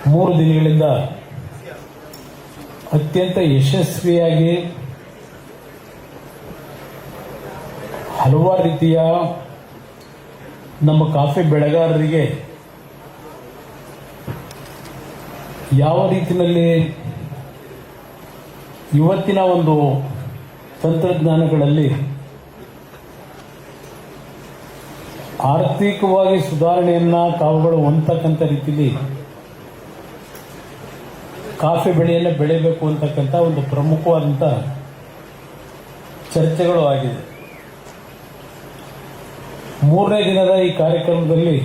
3 ದಿನಗಳಿಂದ ಅತ್ಯಂತ ಯಶಸ್ವಿಯಾಗಿ ಹಲವಾರು ರೀತಿಯ ನಮ್ಮ ಕಾಫಿ ಬೆಳೆಗಾರರಿಗೆ ಯಾವ ರೀತಿಯಲ್ಲಿ ಇವತ್ತಿನ ಒಂದು ತಂತ್ರಜ್ಞಾನಗಳಲ್ಲಿ ಆರ್ಥಿಕವಾಗಿ ಸುಧಾರಣೆಯನ್ನ ತಾವುಗಳು ಹೊಂದತಕ್ಕಂಥ ರೀತಿಯಲ್ಲಿ ಕಾಫಿ ಬೆಳೆಯನ್ನು ಬೆಳೆಯಬೇಕು ಅಂತಕ್ಕಂಥ ಒಂದು ಪ್ರಮುಖವಾದಂಥ ಚರ್ಚೆಗಳು ಆಗಿದೆ. 3ನೇ ದಿನದ ಈ ಕಾರ್ಯಕ್ರಮದಲ್ಲಿ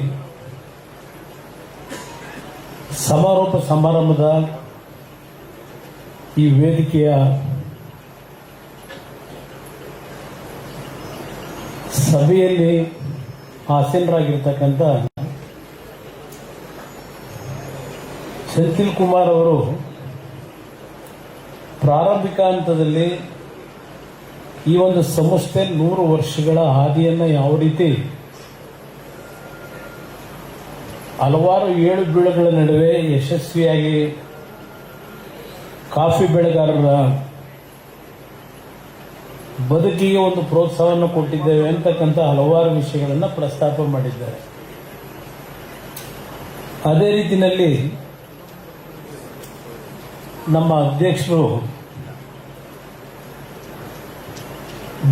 ಸಮಾರೋಪ ಸಮಾರಂಭದ ಈ ವೇದಿಕೆಯ ಸಭೆಯಲ್ಲಿ ಆಸೀನರಾಗಿರ್ತಕ್ಕಂಥ ಸೆಂಥಿಲ್ ಕುಮಾರ್ ಅವರು ಪ್ರಾರಂಭಿಕ ಹಂತದಲ್ಲಿ ಈ ಒಂದು ಸಂಸ್ಥೆ 100 ವರ್ಷಗಳ ಹಾದಿಯನ್ನು ಯಾವ ರೀತಿ ಹಲವಾರು ಏಳು ಬೀಳುಗಳ ನಡುವೆ ಯಶಸ್ವಿಯಾಗಿ ಕಾಫಿ ಬೆಳೆಗಾರರ ಬದುಕಿಗೆ ಒಂದು ಪ್ರೋತ್ಸಾಹವನ್ನು ಕೊಟ್ಟಿದ್ದೇವೆ ಅಂತಕ್ಕಂಥ ಹಲವಾರು ವಿಷಯಗಳನ್ನು ಪ್ರಸ್ತಾಪ ಮಾಡಿದ್ದಾರೆ. ಅದೇ ರೀತಿಯಲ್ಲಿ ನಮ್ಮ ಅಧ್ಯಕ್ಷರು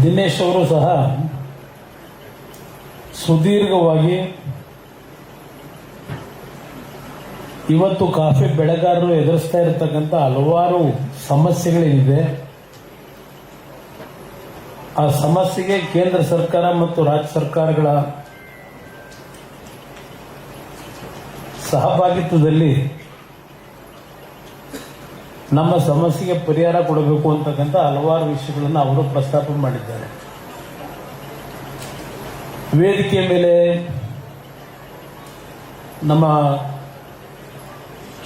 ದಿನೇಶ್ ಅವರು ಸಹ ಸುದೀರ್ಘವಾಗಿ ಇವತ್ತು ಕಾಫಿ ಬೆಳೆಗಾರರು ಎದುರಿಸ್ತಾ ಇರತಕ್ಕಂಥ ಹಲವಾರು ಸಮಸ್ಯೆಗಳೇನಿದೆ ಆ ಸಮಸ್ಯೆಗೆ ಕೇಂದ್ರ ಸರ್ಕಾರ ಮತ್ತು ರಾಜ್ಯ ಸರ್ಕಾರಗಳ ಸಹಭಾಗಿತ್ವದಲ್ಲಿ ನಮ್ಮ ಸಮಸ್ಯೆಗೆ ಪರಿಹಾರ ಕೊಡಬೇಕು ಅಂತಕ್ಕಂಥ ಹಲವಾರು ವಿಷಯಗಳನ್ನು ಅವರು ಪ್ರಸ್ತಾಪ ಮಾಡಿದ್ದಾರೆ. ವೇದಿಕೆಯ ಮೇಲೆ ನಮ್ಮ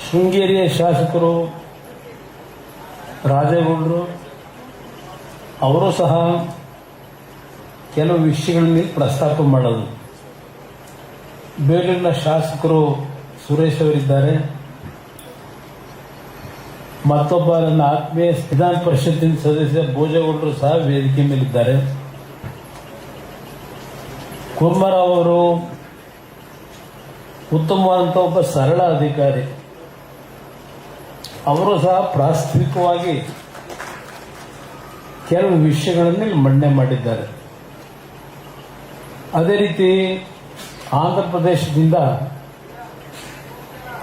ಶೃಂಗೇರಿಯ ಶಾಸಕರು ರಾಜೇಗೌಡರು ಅವರು ಸಹ ಕೆಲವು ವಿಷಯಗಳಲ್ಲಿ ಪ್ರಸ್ತಾಪ ಮಾಡೋದು. ಬೇಲೂರಿನ ಶಾಸಕರು ಸುರೇಶ್ ಅವರಿದ್ದಾರೆ. ಮತ್ತೊಬ್ಬ ನನ್ನ ಆತ್ಮೀಯ ವಿಧಾನ ಪರಿಷತ್ತಿನ ಸದಸ್ಯ ಭೋಜೇಗೌಡರು ಸಹ ವೇದಿಕೆ ಮೇಲಿದ್ದಾರೆ. ಕುರ್ಮರಾವ್ ಅವರು ಉತ್ತಮವಾದಂಥ ಒಬ್ಬ ಸರಳ ಅಧಿಕಾರಿ, ಅವರು ಸಹ ಪ್ರಾಸ್ತಾವಿಕವಾಗಿ ಕೆಲವು ವಿಷಯಗಳನ್ನು ಮಂಡನೆ ಮಾಡಿದ್ದಾರೆ. ಅದೇ ರೀತಿ ಆಂಧ್ರ ಪ್ರದೇಶದಿಂದ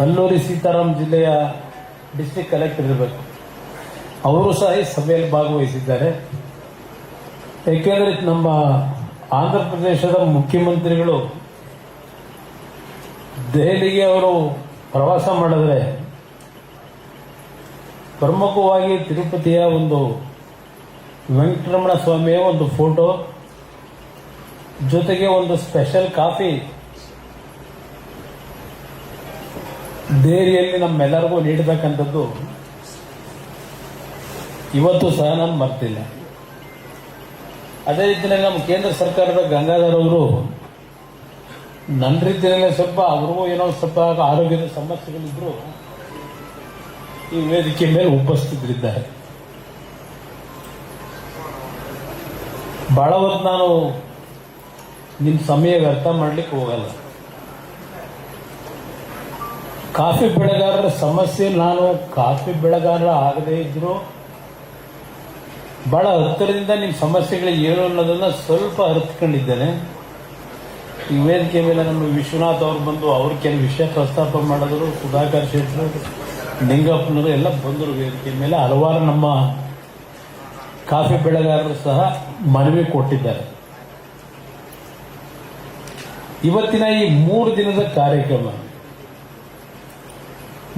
ಅಲ್ಲೂರಿ ಸೀತಾರಾಮ್ ಜಿಲ್ಲೆಯ ಡಿಸ್ಟ್ರಿಕ್ಟ್ ಕಲೆಕ್ಟರ್ ಇರಬೇಕು, ಅವರು ಸಹ ಈ ಸಭೆಯಲ್ಲಿ ಭಾಗವಹಿಸಿದ್ದಾರೆ. ಏಕೆಂದರೆ ನಮ್ಮ ಆಂಧ್ರ ಪ್ರದೇಶದ ಮುಖ್ಯಮಂತ್ರಿಗಳು ದೆಹಲಿಗೆ ಅವರು ಪ್ರವಾಸ ಮಾಡಿದ್ರೆ ಪ್ರಮುಖವಾಗಿ ತಿರುಪತಿಯ ಒಂದು ವೆಂಕಟರಮಣ ಸ್ವಾಮಿಯ ಒಂದು ಫೋಟೋ ಜೊತೆಗೆ ಒಂದು ಸ್ಪೆಷಲ್ ಕಾಫಿ ಡೇರಿಯಲ್ಲಿ ನಮ್ಮೆಲ್ಲರಿಗೂ ನೀಡತಕ್ಕಂಥದ್ದು ಇವತ್ತು ಸಹ ನಾನು ಮರ್ತಿಲ್ಲ. ಅದೇ ರೀತಿಯಲ್ಲಿ ನಮ್ಮ ಕೇಂದ್ರ ಸರ್ಕಾರದ ಗಂಗಾಧರ್ ಅವರು ನನ್ನ ರೀತಿಯಲ್ಲೇ ಸ್ವಲ್ಪ ಅವ್ರಿಗೂ ಏನೋ ಸ್ವಲ್ಪ ಆರೋಗ್ಯದ ಸಮಸ್ಯೆಗಳಿದ್ರು ಈ ವೇದಿಕೆ ಮೇಲೆ ಉಪಸ್ಥಿತರಿದ್ದಾರೆ. ಬಹಳ ಹೊತ್ತು ನಾನು ನಿಮ್ಮ ಸಮಯ ವ್ಯರ್ಥ ಮಾಡಲಿಕ್ಕೆ ಹೋಗಲ್ಲ. ಕಾಫಿ ಬೆಳೆಗಾರರ ಸಮಸ್ಯೆ, ನಾನು ಕಾಫಿ ಬೆಳೆಗಾರರ ಆಗದೇ ಇದ್ರು ಬಹಳ ಹತ್ತಿರದಿಂದ ನಿಮ್ಮ ಸಮಸ್ಯೆಗಳು ಏನು ಅನ್ನೋದನ್ನ ಸ್ವಲ್ಪ ಅರ್ಥಕೊಂಡಿದ್ದೇನೆ. ಈ ವೇದಿಕೆ ಮೇಲೆ ನಮ್ಮ ವಿಶ್ವನಾಥ್ ಅವರು ಬಂದು ಅವ್ರ ಕೆಲವು ವಿಷಯ ಪ್ರಸ್ತಾಪ ಮಾಡಿದ್ರು, ಸುಧಾಕರ್ ಶೆಟ್ಟರು, ನಿಂಗಪ್ಪನವರು ಎಲ್ಲ ಬಂದರು ವೇದಿಕೆ ಮೇಲೆ. ಹಲವಾರು ನಮ್ಮ ಕಾಫಿ ಬೆಳೆಗಾರರು ಸಹ ಮನವಿ ಕೊಟ್ಟಿದ್ದಾರೆ. ಇವತ್ತಿನ ಈ 3 ದಿನದ ಕಾರ್ಯಕ್ರಮ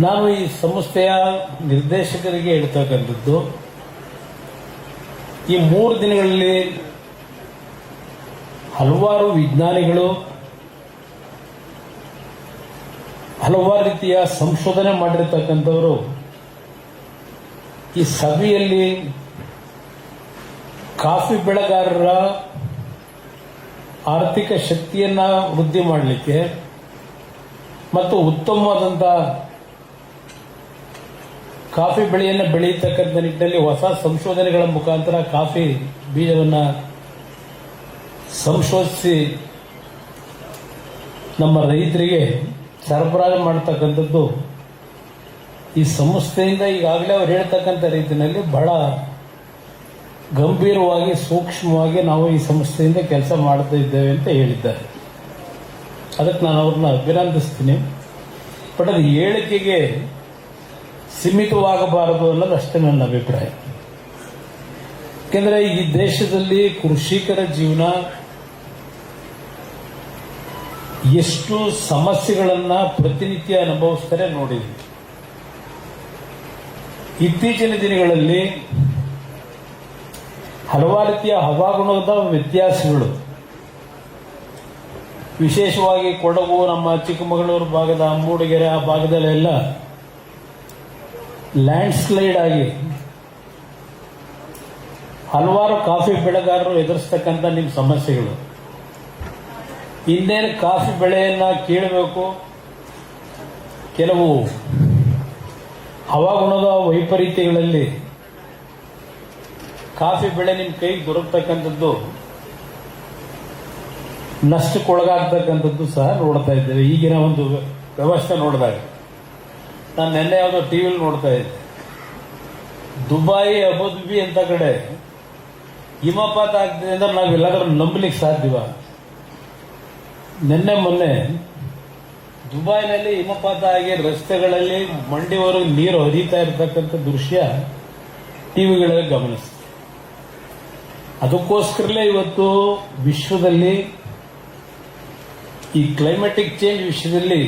ನಾನು ಈ ಸಂಸ್ಥೆಯ ನಿರ್ದೇಶಕರಿಗೆ ಹೇಳ್ತಕ್ಕಂಥದ್ದು, ಈ 3 ದಿನಗಳಲ್ಲಿ ಹಲವಾರು ವಿಜ್ಞಾನಿಗಳು ಹಲವಾರು ರೀತಿಯ ಸಂಶೋಧನೆ ಮಾಡಿರ್ತಕ್ಕಂಥವರು ಈ ಸಭೆಯಲ್ಲಿ ಕಾಫಿ ಬೆಳೆಗಾರರ ಆರ್ಥಿಕ ಶಕ್ತಿಯನ್ನು ವೃದ್ಧಿ ಮಾಡಲಿಕ್ಕೆ ಮತ್ತು ಉತ್ತಮವಾದಂಥ ಕಾಫಿ ಬೆಳೆಯನ್ನು ಬೆಳೆಯತಕ್ಕಂಥ ನಿಟ್ಟಿನಲ್ಲಿ ಹೊಸ ಸಂಶೋಧನೆಗಳ ಮುಖಾಂತರ ಕಾಫಿ ಬೀಜವನ್ನು ಸಂಶೋಧಿಸಿ ನಮ್ಮ ರೈತರಿಗೆ ಸರಬರಾಜು ಮಾಡತಕ್ಕಂಥದ್ದು ಈ ಸಂಸ್ಥೆಯಿಂದ ಈಗಾಗಲೇ ಅವ್ರು ಹೇಳ್ತಕ್ಕಂಥ ರೀತಿಯಲ್ಲಿ ಬಹಳ ಗಂಭೀರವಾಗಿ ಸೂಕ್ಷ್ಮವಾಗಿ ನಾವು ಈ ಸಂಸ್ಥೆಯಿಂದ ಕೆಲಸ ಮಾಡ್ತಾ ಇದ್ದೇವೆ ಅಂತ ಹೇಳಿದ್ದಾರೆ. ಅದಕ್ಕೆ ನಾನು ಅವ್ರನ್ನ ಅಭಿನಂದಿಸ್ತೀನಿ. ಬಟ್ ಅದು ಹೇಳಿಕೆಗೆ ಸೀಮಿತವಾಗಬಾರದು ಅನ್ನೋದು ಅಷ್ಟೇ ನನ್ನ ಅಭಿಪ್ರಾಯ. ಯಾಕೆಂದರೆ ಈ ದೇಶದಲ್ಲಿ ಕೃಷಿಕರ ಜೀವನ ಎಷ್ಟು ಸಮಸ್ಯೆಗಳನ್ನು ಪ್ರತಿನಿತ್ಯ ಅನುಭವಿಸ್ತಾರೆ ನೋಡಿದ್ವಿ. ಇತ್ತೀಚಿನ ದಿನಗಳಲ್ಲಿ ಹಲವಾರು ರೀತಿಯ ಹವಾಗುಣದ ವ್ಯತ್ಯಾಸಗಳು, ವಿಶೇಷವಾಗಿ ಕೊಡಗು, ನಮ್ಮ ಚಿಕ್ಕಮಗಳೂರು ಭಾಗದ ಮೂಡಿಗೆರೆ ಆ ಭಾಗದಲ್ಲೆಲ್ಲ ಲ್ಯಾಂಡ್ ಸ್ಲೈಡ್ ಆಗಿ ಹಲವಾರು ಕಾಫಿ ಬೆಳೆಗಾರರು ಎದುರಿಸ್ತಕ್ಕಂಥ ನಿಮ್ಮ ಸಮಸ್ಯೆಗಳು. ಇನ್ನೇನು ಕಾಫಿ ಬೆಳೆಯನ್ನು ಕೀಳಬೇಕು, ಕೆಲವು ಹವಾಗುಣದ ವೈಪರೀತ್ಯಗಳಲ್ಲಿ ಕಾಫಿ ಬೆಳೆ ನಿಮ್ಮ ಕೈಗೆ ದೊರಕತಕ್ಕಂಥದ್ದು ನಷ್ಟಕ್ಕೊಳಗಾಗ್ತಕ್ಕಂಥದ್ದು ಸಹ ನೋಡ್ತಾ ಇದ್ದೇವೆ. ಈಗಿನ ಒಂದು ವ್ಯವಸ್ಥೆ ನೋಡಿದಾಗ ನಾನು ನಿನ್ನೆ ಯಾವುದೋ ಟಿವಿಲಿ ನೋಡ್ತಾ ಇದ್ದೆ, ದುಬಾಯಿ, ಅಬುಧಾಬಿ ಅಂತ ಕಡೆ ಹಿಮಪಾತ ಆಗ್ತಿದೆ ಅಂದ್ರೆ ನಾವೆಲ್ಲಾದ್ರೂ ನಂಬಲಿಕ್ಕೆ ಸಾಧ್ಯವ? ನಿನ್ನೆ ಮೊನ್ನೆ ದುಬೈನಲ್ಲಿ ಹಿಮಪಾತ ಆಗಿ ರಸ್ತೆಗಳಲ್ಲಿ ಮಂಡಿವರೆಗೂ ನೀರು ಹರಿತಾ ಇರತಕ್ಕಂಥ ದೃಶ್ಯ ಟಿವಿಗಳಲ್ಲಿ ಗಮನಿಸ್ತೀವಿ. ಅದಕ್ಕೋಸ್ಕರಲೇ ಇವತ್ತು ವಿಶ್ವದಲ್ಲಿ ಈ ಕ್ಲೈಮೆಟಿಕ್ ಚೇಂಜ್ ವಿಷಯದಲ್ಲಿ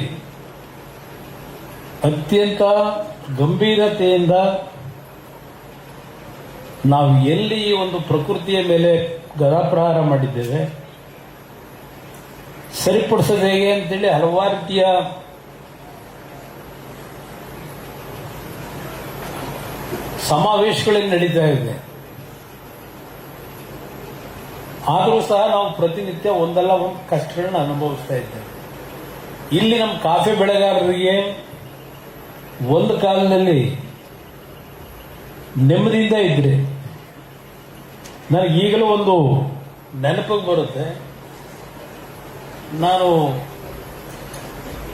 ಅತ್ಯಂತ ಗಂಭೀರತೆಯಿಂದ ನಾವು ಎಲ್ಲಿ ಈ ಒಂದು ಪ್ರಕೃತಿಯ ಮೇಲೆ ಗದಾಪ್ರಹಾರ ಮಾಡಿದ್ದೇವೆ, ಸರಿಪಡಿಸೋದು ಹೇಗೆ ಅಂತೇಳಿ ಹಲವಾರು ರೀತಿಯ ಸಮಾವೇಶಗಳಲ್ಲಿ ನಡೀತಾ ಇದೆ. ಆದರೂ ಸಹ ನಾವು ಪ್ರತಿನಿತ್ಯ ಒಂದಲ್ಲ ಒಂದು ಕಷ್ಟಗಳನ್ನ ಅನುಭವಿಸ್ತಾ ಇದ್ದೇವೆ. ಇಲ್ಲಿ ನಮ್ಮ ಕಾಫಿ ಬೆಳೆಗಾರರಿಗೆ ಒಂದು ಕಾಲದಲ್ಲಿ ನೆಮ್ಮದಿಯಿಂದ ಇದ್ರೆ, ನನಗೆ ಈಗಲೂ ಒಂದು ನೆನಪಿಗೆ ಬರುತ್ತೆ. ನಾನು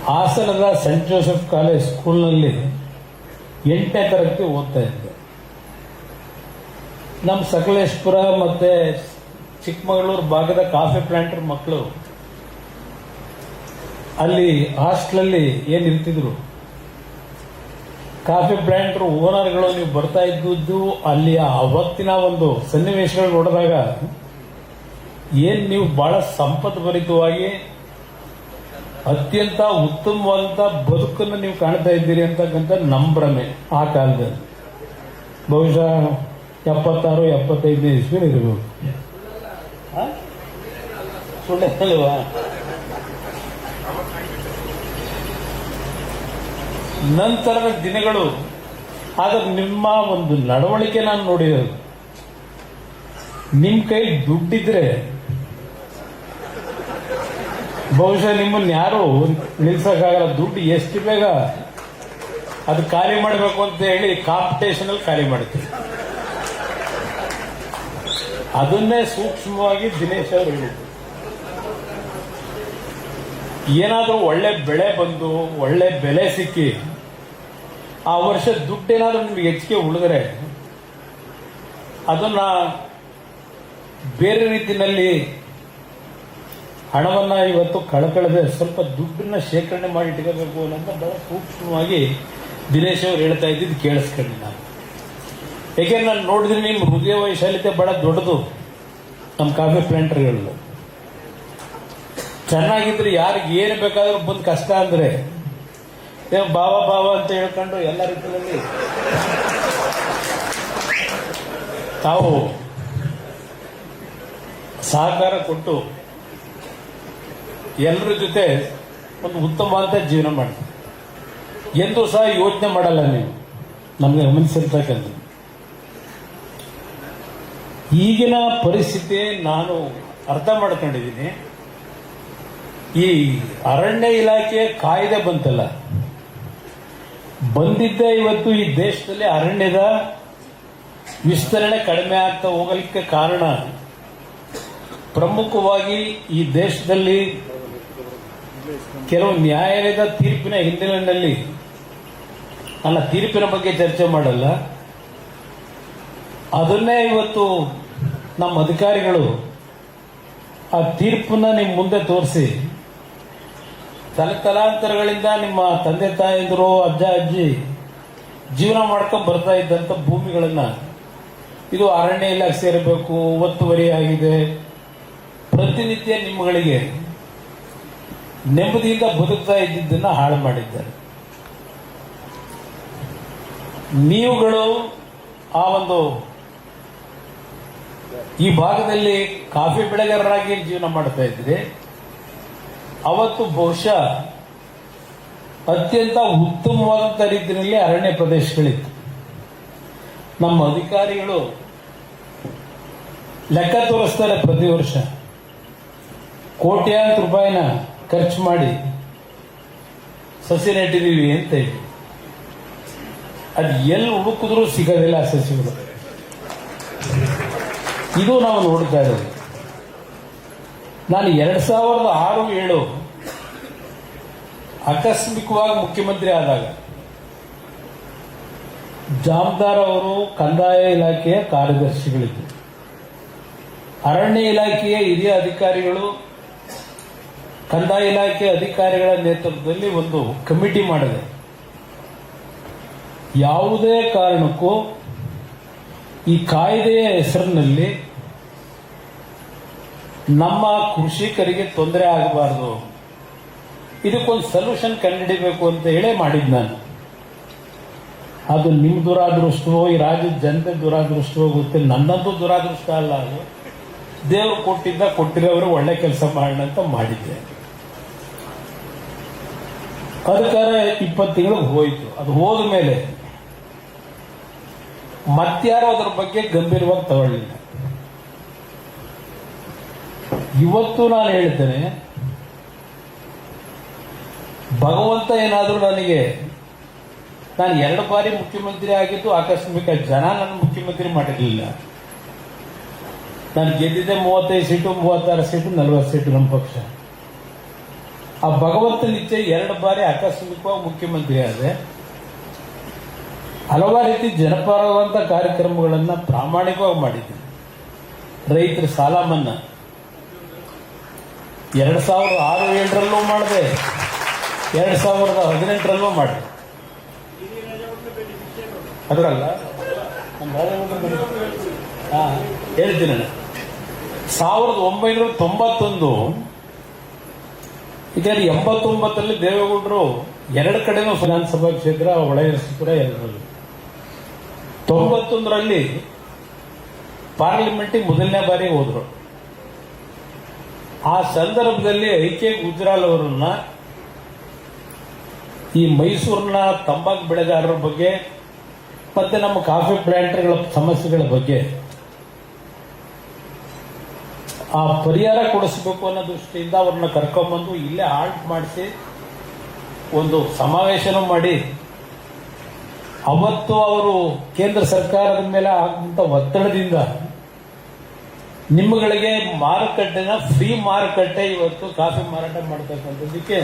ಹಾಸನದ ಸೆಂಟ್ ಜೋಸೆಫ್ ಕಾಲೇಜ್ ಸ್ಕೂಲ್ನಲ್ಲಿ 8ನೇ ತರಗತಿ ಓದ್ತಾ ಇದ್ದೆ. ನಮ್ಮ ಸಕಲೇಶ್ಪುರ ಮತ್ತೆ ಚಿಕ್ಕಮಗಳೂರು ಭಾಗದ ಕಾಫಿ ಪ್ಲಾಂಟರ್ ಮಕ್ಕಳು ಅಲ್ಲಿ ಹಾಸ್ಟೆಲಲ್ಲಿ ಏನಿರ್ತಿದ್ರು, ಕಾಫಿ ಪ್ಲಾಂಟರ್ ಓನರ್ಗಳು ನೀವು ಬರ್ತಾ ಇದ್ದು ಅಲ್ಲಿ ಅವತ್ತಿನ ಒಂದು ಸನ್ನಿವೇಶಗಳು ನೋಡಿದಾಗ ಏನ್ ನೀವು ಬಹಳ ಸಂಪದ್ಭರಿತವಾಗಿ ಅತ್ಯಂತ ಉತ್ತಮವಾದಂತ ಬದುಕನ್ನು ನೀವು ಕಾಣ್ತಾ ಇದ್ದೀರಿ ಅಂತಕ್ಕಂಥ ನಂಬ್ರಮೆ ಆ ಕಾಲದಲ್ಲಿ. ಬಹುಶಃ 76-75 ಇಸ್ವಿ ಇರಬೇಕು. ಸುಳ್ಳಲ್ವಾ? ನಂತರದ ದಿನಗಳು ಆದ್ರೆ ನಿಮ್ಮ ಒಂದು ನಡವಳಿಕೆ ನಾನು ನೋಡಿರೋದು, ನಿಮ್ ಕೈ ದುಡ್ಡಿದ್ರೆ ಬಹುಶಃ ನಿಮ್ಮನ್ನ ಯಾರು ನಿಲ್ಸಕ್ಕಾಗಲ್ಲ. ದುಡ್ಡು ಎಷ್ಟು ಬೇಗ ಅದು ಖಾಲಿ ಮಾಡಬೇಕು ಅಂತ ಹೇಳಿ ಕಾಂಪಿಟೇಷನ್ ಅಲ್ಲಿ ಖಾಲಿ ಮಾಡ್ತೀವಿ. ಅದನ್ನೇ ಸೂಕ್ಷ್ಮವಾಗಿ ದಿನೇಶ್ ಅವರು ಹೇಳಿದ್ರು. ಏನಾದರೂ ಒಳ್ಳೆ ಬೆಳೆ ಬಂದು ಒಳ್ಳೆ ಬೆಲೆ ಸಿಕ್ಕಿ ಆ ವರ್ಷ ದುಡ್ಡೇನಾದ್ರೂ ನಿಮಗೆ ಹೆಚ್ಚಿಗೆ ಉಳಿದ್ರೆ ಅದನ್ನ ಬೇರೆ ರೀತಿಯಲ್ಲಿ ಹಣವನ್ನ ಇವತ್ತು ಕಳ್ಕೊಳ್ಳದೆ ಸ್ವಲ್ಪ ದುಡ್ಡನ್ನ ಶೇಖರಣೆ ಮಾಡಿ ಇಟ್ಕೋಬೇಕು ಅನ್ನೋದು ಬಹಳ ಸೂಕ್ಷ್ಮವಾಗಿ ದಿನೇಶ್ ಅವರು ಹೇಳ್ತಾ ಇದ್ದಿದ್ದು ಕೇಳಿಸ್ಕೊಂಡಿ ನಾನು. ಯಾಕೆಂದ್ರೆ ನಾನು ನೋಡಿದ್ರೆ ನಿಮ್ಮ ಹೃದಯ ವೈಶಾಲ್ಯತೆ ಬಹಳ ದೊಡ್ಡದು. ನಮ್ಮ ಕಾಫಿ ಪ್ಲಾಂಟರ್ಗಳು ಚೆನ್ನಾಗಿದ್ರೆ ಯಾರಿಗೆ ಏನು ಬೇಕಾದ್ರೂ ಬಂದು ಕಷ್ಟ ಅಂದ್ರೆ ಬಾವ ಬಾವ ಅಂತ ಹೇಳ್ಕೊಂಡು ಎಲ್ಲ ರೀತಿಯಲ್ಲಿ ತಾವು ಸಹಕಾರ ಕೊಟ್ಟು ಎಲ್ಲರ ಜೊತೆ ಒಂದು ಉತ್ತಮವಾದ ಜೀವನ ಮಾಡ್ತೀವಿ. ಎಂದೂ ಸಹ ಯೋಚನೆ ಮಾಡಲ್ಲ ನೀವು. ನಮಗೆ ಗಮನಿಸಿರ್ತಕ್ಕಂಥ ಈಗಿನ ಪರಿಸ್ಥಿತಿ ನಾನು ಅರ್ಥ ಮಾಡ್ಕೊಂಡಿದ್ದೀನಿ. ಈ ಅರಣ್ಯ ಇಲಾಖೆ ಕಾಯ್ದೆ ಬಂತಲ್ಲ, ಬಂದಿದ್ದೇ ಇವತ್ತು ಈ ದೇಶದಲ್ಲಿ ಅರಣ್ಯದ ವಿಸ್ತರಣೆ ಕಡಿಮೆ ಆಗ್ತಾ ಹೋಗಲಿಕ್ಕೆ ಕಾರಣ ಪ್ರಮುಖವಾಗಿ ಈ ದೇಶದಲ್ಲಿ ಕೆಲವು ನ್ಯಾಯಾಲಯದ ತೀರ್ಪಿನ ಹಿನ್ನೆಲೆಯಲ್ಲಿ, ನನ್ನ ತೀರ್ಪಿನ ಬಗ್ಗೆ ಚರ್ಚೆ ಮಾಡಲ್ಲ, ಅದನ್ನೇ ಇವತ್ತು ನಮ್ಮ ಅಧಿಕಾರಿಗಳು ಆ ತೀರ್ಪನ್ನ ನಿಮ್ಮ ಮುಂದೆ ತೋರಿಸಿ, ತಲಾಂತರಗಳಿಂದ ನಿಮ್ಮ ತಂದೆ ತಾಯಂದಿರು ಅಜ್ಜ ಅಜ್ಜಿ ಜೀವನ ಮಾಡ್ಕೊಂಡು ಬರ್ತಾ ಇದ್ದಂಥ ಭೂಮಿಗಳನ್ನ ಇದು ಅರಣ್ಯ ಇಲಾಖೆ ಸೇರಬೇಕು, ಒತ್ತುವರಿ ಆಗಿದೆ, ಪ್ರತಿನಿತ್ಯ ನಿಮ್ಮಗಳಿಗೆ ನೆಮ್ಮದಿಯಿಂದ ಬದುಕ್ತಾ ಇದ್ದಿದ್ದನ್ನ ಹಾಳು ಮಾಡಿದ್ದಾರೆ. ನೀವುಗಳು ಆ ಒಂದು ಈ ಭಾಗದಲ್ಲಿ ಕಾಫಿ ಬೆಳೆಗಾರರಾಗಿ ಜೀವನ ಮಾಡ್ತಾ ಇದ್ರಿ. ಅವತ್ತು ಬಹುಶಃ ಅತ್ಯಂತ ಉತ್ತಮವಾದಂಥ ರೀತಿಯಲ್ಲಿ ಅರಣ್ಯ ಪ್ರದೇಶಗಳಿತ್ತು. ನಮ್ಮ ಅಧಿಕಾರಿಗಳು ಲೆಕ್ಕ ತೋರಿಸ್ತಾರೆ, ಪ್ರತಿ ವರ್ಷ ಕೋಟ್ಯಾಂತರ ರೂಪಾಯಿನ ಖರ್ಚು ಮಾಡಿ ಸಸಿ ನೆಟ್ಟಿದ್ದೀವಿ ಅಂತ ಹೇಳಿ. ಅದು ಎಲ್ಲಿ ಹುಡುಕಿದ್ರೂ ಸಿಗೋದಿಲ್ಲ ಆ ಸಸಿಗಳು. ಇದು ನಾವು ನೋಡ್ತಾ ಇರೋದು. ನಾನು 2006-7 ಆಕಸ್ಮಿಕವಾಗಿ ಮುಖ್ಯಮಂತ್ರಿ ಆದಾಗ ಜಾಮದಾರ್ ಅವರು ಕಂದಾಯ ಇಲಾಖೆಯ ಕಾರ್ಯದರ್ಶಿಗಳಿದ್ದರು. ಅರಣ್ಯ ಇಲಾಖೆಯ ಹಿರಿಯ ಅಧಿಕಾರಿಗಳು ಕಂದಾಯ ಇಲಾಖೆ ಅಧಿಕಾರಿಗಳ ನೇತೃತ್ವದಲ್ಲಿ ಒಂದು ಕಮಿಟಿ ಮಾಡಿದೆ. ಯಾವುದೇ ಕಾರಣಕ್ಕೂ ಈ ಕಾಯ್ದೆಯ ಹೆಸರಿನಲ್ಲಿ ನಮ್ಮ ಕೃಷಿಕರಿಗೆ ತೊಂದರೆ ಆಗಬಾರದು, ಇದಕ್ಕೊಂದು ಸೊಲ್ಯೂಷನ್ ಕಂಡುಹಿಡಿಬೇಕು ಅಂತ ಹೇಳೇ ಮಾಡಿದ್ದು ನಾನು. ಅದು ನಿಮ್ಮ ದುರಾದೃಷ್ಟವೋ ಈ ರಾಜ್ಯದ ಜನತೆ ದುರಾದೃಷ್ಟವೋ ಗೊತ್ತಿಲ್ಲ, ನನ್ನಂತೂ ದುರಾದೃಷ್ಟ ಅಲ್ಲ. ಅದು ದೇವರು ಕೊಟ್ಟಿರೋರು ಒಳ್ಳೆ ಕೆಲಸ ಮಾಡೋಣ ಅಂತ ಮಾಡಿದ್ದೆ. ಅದಕ್ಕಾರೆ 20 ತಿಂಗಳು ಹೋಯಿತು. ಅದು ಹೋದ ಮೇಲೆ ಮತ್ಯಾರು ಅದರ ಬಗ್ಗೆ ಗಂಭೀರವಾಗಿ ತಗೊಳ್ಳಿಲ್ಲ. ಇವತ್ತು ನಾನು ಹೇಳ್ತೇನೆ, ಭಗವಂತ ಏನಾದರೂ ನಾನು 2 ಬಾರಿ ಮುಖ್ಯಮಂತ್ರಿ ಆಗಿದ್ದು ಆಕಸ್ಮಿಕ, ಜನ ನನ್ನ ಮುಖ್ಯಮಂತ್ರಿ ಮಾಡಿರಲಿಲ್ಲ. ನಾನು ಗೆದ್ದಿದ್ದೆ 35 ಸೀಟು, 36 ಸೀಟು, 40 ಸೀಟು ನಮ್ಮ ಪಕ್ಷ. ಆ ಭಗವಂತನ ಇಚ್ಛೆ 2 ಬಾರಿ ಆಕಸ್ಮಿಕವಾಗಿ ಮುಖ್ಯಮಂತ್ರಿ ಆದೆ. ಹಲವಾರು ರೀತಿ ಜನಪರವಾದಂಥ ಕಾರ್ಯಕ್ರಮಗಳನ್ನು ಪ್ರಾಮಾಣಿಕವಾಗಿ ಮಾಡಿದ್ದೀನಿ. ರೈತರ ಸಾಲ ಮನ್ನಾ 2006-7ರಲ್ಲೂ ಮಾಡಿದೆ, 2018ರಲ್ಲೂ ಮಾಡಿದೆ. ಅದರಲ್ಲ ಹೇಳ್ತೀನಿ. 1991 ಇದರಲ್ಲಿ 89ರಲ್ಲಿ ದೇವೇಗೌಡರು 2 ಕಡೆನೂ ವಿಧಾನಸಭಾ ಕ್ಷೇತ್ರ ಒಳಗಿರಿಸಿಪುರ 2ರಲ್ಲಿ. 91ರಲ್ಲಿ ಪಾರ್ಲಿಮೆಂಟಿಗೆ ಮೊದಲನೇ ಬಾರಿ ಹೋದ್ರು. ಆ ಸಂದರ್ಭದಲ್ಲಿ ಐಕೆ ಗುಜ್ರಾಲ್ ಅವರನ್ನ ಈ ಮೈಸೂರಿನ ತಂಬಾಕು ಬೆಳೆಗಾರರ ಬಗ್ಗೆ ಮತ್ತೆ ನಮ್ಮ ಕಾಫಿ ಪ್ಲಾಂಟರ್ಗಳ ಸಮಸ್ಯೆಗಳ ಬಗ್ಗೆ ಆ ಪರಿಹಾರ ಕೊಡಿಸಬೇಕು ಅನ್ನೋ ದೃಷ್ಟಿಯಿಂದ ಅವ್ರನ್ನ ಕರ್ಕೊಂಡ್ಬಂದು ಇಲ್ಲೇ ಹಾಲ್ಟ್ ಮಾಡಿಸಿ ಒಂದು ಸಮಾವೇಶನ ಮಾಡಿ, ಅವತ್ತು ಅವರು ಕೇಂದ್ರ ಸರ್ಕಾರದ ಮೇಲೆ ಆಗುವಂತ ಒತ್ತಡದಿಂದ ನಿಮ್ಮಗಳಿಗೆ ಮಾರುಕಟ್ಟೆನ ಫ್ರೀ ಮಾರುಕಟ್ಟೆ ಇವತ್ತು ಕಾಫಿ ಮಾರಾಟ ಮಾಡ್ತಕ್ಕಂಥದ್ದಕ್ಕೆ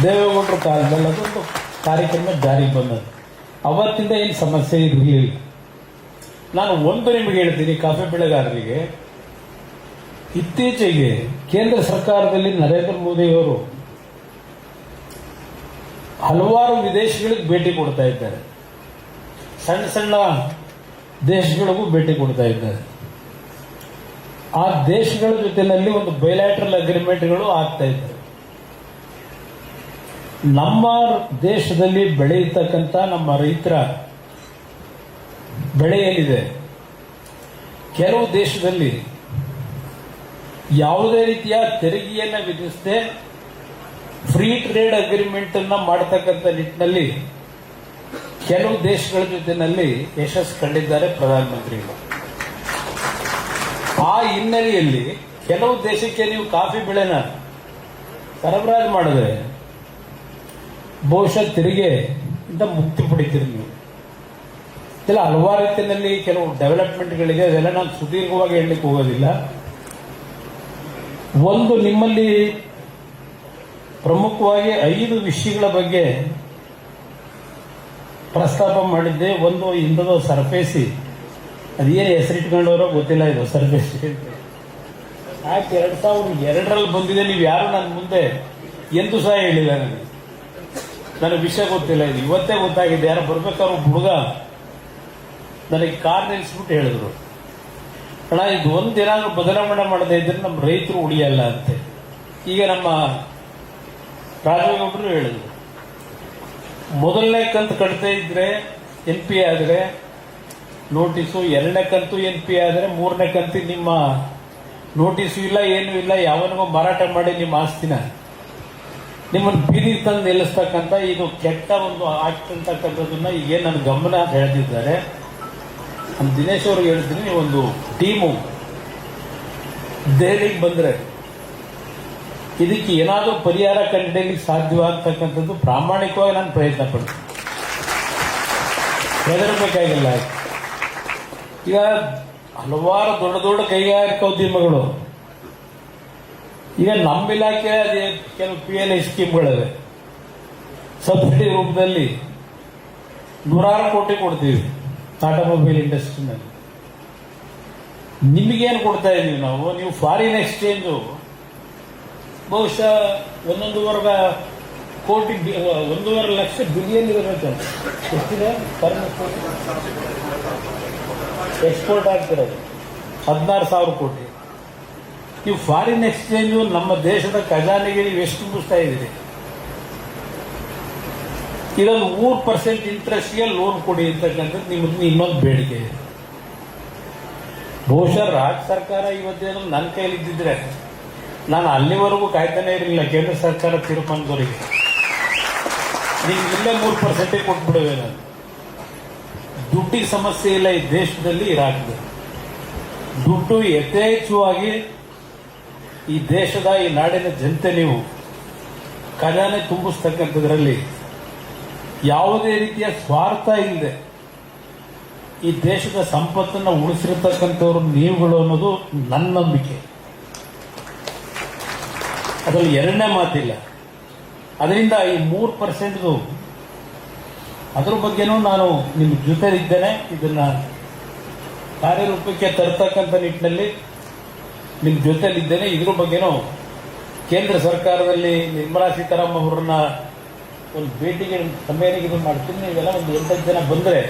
ದೇವೇಗೌಡರ ಕಾಲದಲ್ಲಿ ಅದೊಂದು ಕಾರ್ಯಕ್ರಮ ಜಾರಿಗೆ ಬಂದದ್ದು. ಅವತ್ತಿಂದ ಏನು ಸಮಸ್ಯೆ ಇರಲಿಲ್ಲ. ನಾನು ಒಂದು ನಿಮಗೆ ಹೇಳ್ತೀನಿ, ಕಾಫಿ ಬೆಳೆಗಾರರಿಗೆ ಇತ್ತೀಚೆಗೆ ಕೇಂದ್ರ ಸರ್ಕಾರದಲ್ಲಿ ನರೇಂದ್ರ ಮೋದಿಯವರು ಹಲವಾರು ವಿದೇಶಗಳಿಗೆ ಭೇಟಿ ಕೊಡ್ತಾ ಇದ್ದಾರೆ, ಸಣ್ಣ ಸಣ್ಣ ದೇಶಗಳಿಗೂ ಭೇಟಿ ಕೊಡ್ತಾ ಇದ್ದಾರೆ. ಆ ದೇಶಗಳ ಜೊತೆಯಲ್ಲಿ ಒಂದು ಬೈಲ್ಯಾಟ್ರಲ್ ಅಗ್ರಿಮೆಂಟ್ಗಳು ಆಗ್ತಾ ಇದ್ದಾರೆ. ನಮ್ಮ ದೇಶದಲ್ಲಿ ಬೆಳೆಯತಕ್ಕಂಥ ನಮ್ಮ ರೈತರ ಬೆಳೆ ಏನಿದೆ, ಕೆಲವು ದೇಶದಲ್ಲಿ ಯಾವುದೇ ರೀತಿಯ ತೆರಿಗೆಯನ್ನು ವಿಧಿಸದೆ ಫ್ರೀ ಟ್ರೇಡ್ ಅಗ್ರಿಮೆಂಟ್ ಅನ್ನ ಮಾಡತಕ್ಕಂಥ ನಿಟ್ಟಿನಲ್ಲಿ ಕೆಲವು ದೇಶಗಳ ಜೊತೆಯಲ್ಲಿ ಯಶಸ್ಸು ಕಂಡಿದ್ದಾರೆ ಪ್ರಧಾನಮಂತ್ರಿಗಳು. ಆ ಹಿನ್ನೆಲೆಯಲ್ಲಿ ಕೆಲವು ದೇಶಕ್ಕೆ ನೀವು ಕಾಫಿ ಬೆಳೆನ ಸರಬರಾಜು ಮಾಡಿದ್ರೆ ಬಹುಶಃ ತೆರಿಗೆ ಇಂದ ಮುಕ್ತಿ ಪಡಿತೀರಿ ನೀವು. ಇದೆಲ್ಲ ಹಲವಾರು ರೀತಿಯಲ್ಲಿ ಕೆಲವು ಡೆವಲಪ್ಮೆಂಟ್ಗಳಿದೆ, ಅದೆಲ್ಲ ನಾನು ಸುದೀರ್ಘವಾಗಿ ಹೇಳಲಿಕ್ಕೆ ಹೋಗೋದಿಲ್ಲ. ಒಂದು, ನಿಮ್ಮಲ್ಲಿ ಪ್ರಮುಖವಾಗಿ 5 ವಿಷಯಗಳ ಬಗ್ಗೆ ಪ್ರಸ್ತಾಪ ಮಾಡಿದ್ದೆ. ಒಂದು, ಇಂಥದ್ದು ಸರ್ಫೇಸಿ, ಅದೇನು ಹೆಸರಿಟ್ಕೊಂಡವರೋ ಗೊತ್ತಿಲ್ಲ, ಇದು ಸರ್ಫೇಸಿ ಯಾಕೆ 2002ರಲ್ಲಿ ಬಂದಿದೆ. ನೀವು ಯಾರು ನನ್ನ ಮುಂದೆ ಎಂದು ಸಹ ಹೇಳಿಲ್ಲ ನನಗೆ ವಿಷಯ ಗೊತ್ತಿಲ್ಲ. ಇದು ಇವತ್ತೇ ಗೊತ್ತಾಗಿದೆ. ಯಾರು ಬರ್ಬೇಕಾದ್ರು ಹುಡುಗ ನನಗೆ ಕಾರ್ ನಿಲ್ಲಿಸ್ಬಿಟ್ಟು ಹೇಳಿದ್ರು, ಅಣ್ಣ ಇದು ಒಂದು ದಿನ ಬದಲಾವಣೆ ಮಾಡದೇ ಇದ್ರೆ ನಮ್ಮ ರೈತರು ಉಳಿಯಲ್ಲ ಅಂತೆ. ಈಗ ನಮ್ಮ ರಾಜೇಗೌಡರು ಹೇಳಿದ್ರು, ಮೊದಲನೇ ಕಂತು ಕಟ್ತಾ ಇದ್ರೆ NP ಆದರೆ ನೋಟಿಸು, 2ನೇ ಕಂತು NP ಆದರೆ 3ನೇ ಕಂತು ನಿಮ್ಮ ನೋಟಿಸು ಇಲ್ಲ, ಏನೂ ಇಲ್ಲ, ಯಾವನಿಗೂ ಮಾರಾಟ ಮಾಡಿ ನಿಮ್ಮ ಆಸ್ತಿನ ನಿಮ್ಮನ್ನು ಬೀದಿಗೆ ತಂದು ನಿಲ್ಲಿಸ್ತಕ್ಕಂಥ ಇದು ಕೆಟ್ಟ ಒಂದು ಆಕ್ಟ್ ಅಂತಕ್ಕಂಥದ್ದನ್ನ ಈಗೇನು ನನ್ನ ಗಮನ ಹೇಳ್ತಿದ್ದಾರೆ. ನಾನು ದಿನೇಶ್ ಅವ್ರಿಗೆ ಹೇಳ್ತೀನಿ, ನೀವೊಂದು ಟೀಮು ದೆಹಲಿಗೆ ಬಂದರೆ ಇದಕ್ಕೆ ಏನಾದರೂ ಪರಿಹಾರ ಕಂಡುಹಿಡಿಯಲಿಕ್ಕೆ ಸಾಧ್ಯವಾಗ್ತಕ್ಕಂಥದ್ದು ಪ್ರಾಮಾಣಿಕವಾಗಿ ನಾನು ಪ್ರಯತ್ನ ಪಡ್ತೀನಿ. ಹೆದರಬೇಕಾಗಿಲ್ಲ. ಈಗ ಹಲವಾರು ದೊಡ್ಡ ದೊಡ್ಡ ಕೈಗಾರಿಕೋದ್ಯಮಗಳು ಈಗ ನಮ್ಮ ಇಲಾಖೆ ಅದೇ ಕೆಲವು PLI ಸ್ಕೀಮ್ಗಳಿವೆ. ಸಬ್ಸಿಡಿ ರೂಪದಲ್ಲಿ 100 ಕೋಟಿ ಕೊಡ್ತೀವಿ ಆಟೋಮೊಬೈಲ್ ಇಂಡಸ್ಟ್ರಿನಲ್ಲಿ. ನಿಮಗೇನು ಕೊಡ್ತಾ ಇದೀವಿ ನಾವು? ನೀವು ಫಾರಿನ್ ಎಕ್ಸ್ಚೇಂಜು ಬಹುಶಃ 1.5 ಕೋಟಿ 1.5 ಲಕ್ಷ ಬಿಲಿಯನ್ ಇರಬೇಕು. ಎಷ್ಟಿದೆ ಎಕ್ಸ್ಪೋರ್ಟ್ ಆಗ್ತಿರೋದು 16,000 ಕೋಟಿ. ನೀವು ಫಾರಿನ್ ಎಕ್ಸ್ಚೇಂಜು ನಮ್ಮ ದೇಶದ ಖಜಾನೆಗೆ ನೀವು ಎಷ್ಟು ಮುಗಿಸ್ತಾ ಇದ್ದೀರಿ? ಇದೊಂದು 3% ಇಂಟ್ರೆಸ್ಟ್ಗೆ ಲೋನ್ ಕೊಡಿ ಅಂತಕ್ಕಂಥದ್ದು ನಿಮ್ಮದು ಇನ್ನೊಂದು ಬೇಡಿಕೆ ಇದೆ. ಬಹುಶಃ ರಾಜ್ಯ ಸರ್ಕಾರ ಇವತ್ತೇನು ನನ್ನ ಕೈಲಿದ್ದಿದ್ರೆ ನಾನು ಅಲ್ಲಿವರೆಗೂ ಕಾಯ್ತಾನೆ ಇರಲಿಲ್ಲ. ಕೇಂದ್ರ ಸರ್ಕಾರ ತೀರ್ಮಾನದವರಿಗೆ ನೀವು ಇಲ್ಲೇ 3% ಕೊಟ್ಬಿಡುವೆ. ನಾನು ದುಡ್ಡಿಗೆ ಸಮಸ್ಯೆ ಇಲ್ಲ ಈ ದೇಶದಲ್ಲಿ, ಇರಾಕ್ದೆ ದುಡ್ಡು ಯಥೇಚ್ಛವಾಗಿ ಈ ದೇಶದ ಈ ನಾಡಿನ ಜನತೆ ನೀವು ಖಜಾನೆ ತುಂಬಿಸ್ತಕ್ಕಂಥದ್ರಲ್ಲಿ ಯಾವುದೇ ರೀತಿಯ ಸ್ವಾರ್ಥ ಇಲ್ಲದೆ ಈ ದೇಶದ ಸಂಪತ್ತನ್ನು ಉಳಿಸಿರತಕ್ಕಂಥವ್ರು ನೀವುಗಳು ಅನ್ನೋದು ನನ್ನ ನಂಬಿಕೆ. ಅದರಲ್ಲಿ 2ನೇ ಮಾತಿಲ್ಲ. ಅದರಿಂದ ಈ 3% ಅದ್ರ ಬಗ್ಗೆನೂ ನಾನು ನಿಮ್ಮ ಜೊತೆಲಿದ್ದೇನೆ. ಇದನ್ನ ಕಾರ್ಯರೂಪಕ್ಕೆ ತರ್ತಕ್ಕಂಥ ನಿಟ್ಟಿನಲ್ಲಿ ನಿಮ್ಮ ಜೊತೆಲಿದ್ದೇನೆ. ಇದ್ರ ಬಗ್ಗೆನೂ ಕೇಂದ್ರ ಸರ್ಕಾರದಲ್ಲಿ ನಿರ್ಮಲಾ ಸೀತಾರಾಮನ್ ಅವರನ್ನ ಒಂದು ಭೇಟಿಗೆ ಸಮ್ಮೇಳನಕ್ಕೆ ಇದು ಮಾಡ್ತೀನಿ. ನೀವೆಲ್ಲ ಒಂದು 8 ಜನ ಬಂದರೆ